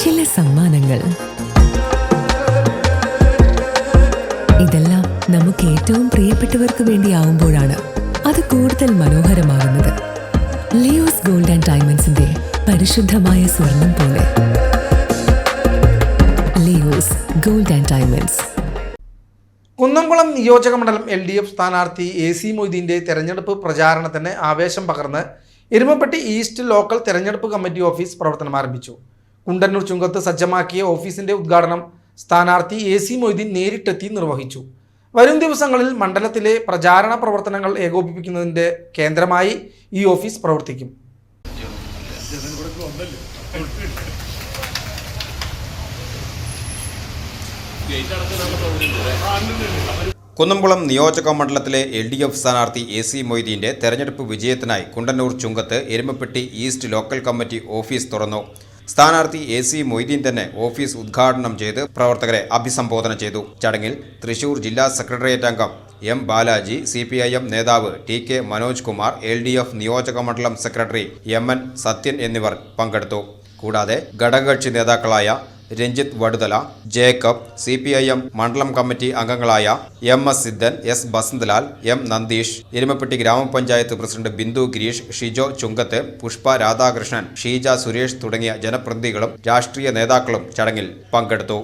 ചില സമ്മാനങ്ങൾ. ഇതെല്ലാം നമുക്ക് ഏറ്റവും പ്രിയപ്പെട്ടവർക്ക് വേണ്ടിയാവുമ്പോഴാണ് അത് കൂടുതൽ മനോഹരമാകുന്നത്. ലിയോസ് ഗോൾഡ് ആൻഡ് ഡയമണ്ട്സിന്റെ പരിശുദ്ധമായ സ്വർണം പോലെ. Leo's gold and diamonds. Kunnamkulam നിയോജക മണ്ഡലം LDF സ്ഥാനാർത്ഥി AC മൊയ്തീൻ്റെ തെരഞ്ഞെടുപ്പ് പ്രചാരണത്തിന് ആവേശം പകർന്ന് എരുമപ്പെട്ടി ഈസ്റ്റ് ലോക്കൽ തെരഞ്ഞെടുപ്പ് കമ്മിറ്റി ഓഫീസ് പ്രവർത്തനം ആരംഭിച്ചു. കുണ്ടന്നൂർ ചുങ്കത്ത് സജ്ജമാക്കിയ ഓഫീസിന്റെ ഉദ്ഘാടനം സ്ഥാനാർത്ഥി AC മൊയ്തീൻ നേരിട്ടെത്തി നിർവഹിച്ചു. വരും ദിവസങ്ങളിൽ മണ്ഡലത്തിലെ പ്രചാരണ പ്രവർത്തനങ്ങൾ ഏകോപിപ്പിക്കുന്നതിന്റെ കേന്ദ്രമായി ഈ ഓഫീസ് പ്രവർത്തിക്കും. കുന്നംകുളം നിയോജക മണ്ഡലത്തിലെ LDF സ്ഥാനാർത്ഥി AC മൊയ്തീൻ്റെ തെരഞ്ഞെടുപ്പ് വിജയത്തിനായി കുണ്ടന്നൂർ ചുങ്കത്ത് Erumapetty East local committee office തുറന്നു. സ്ഥാനാർത്ഥി AC മൊയ്തീൻ തന്നെ ഓഫീസ് ഉദ്ഘാടനം ചെയ്ത് പ്രവർത്തകരെ അഭിസംബോധന ചെയ്തു. ചടങ്ങിൽ തൃശൂർ ജില്ലാ സെക്രട്ടേറിയറ്റ് അംഗം M ബാലാജി, CPIM നേതാവ് TK മനോജ് കുമാർ, LDF നിയോജക മണ്ഡലം സെക്രട്ടറി MN സത്യൻ എന്നിവർ പങ്കെടുത്തു. കൂടാതെ ഘടകകക്ഷി നേതാക്കളായ രഞ്ജിത്ത് വടുതല, ജേക്കബ്, CPIM മണ്ഡലം കമ്മിറ്റി അംഗങ്ങളായ MS Sidhan, S Basanthalal, M Nandeesh, Erumapetty ഗ്രാമപഞ്ചായത്ത് പ്രസിഡന്റ് ബിന്ദു ഗിരീഷ്, ഷിജോ ചുങ്കത്ത്, പുഷ്പ രാധാകൃഷ്ണൻ, ഷീജ സുരേഷ് തുടങ്ങിയ ജനപ്രതിനിധികളും രാഷ്ട്രീയ നേതാക്കളും ചടങ്ങിൽ പങ്കെടുത്തു.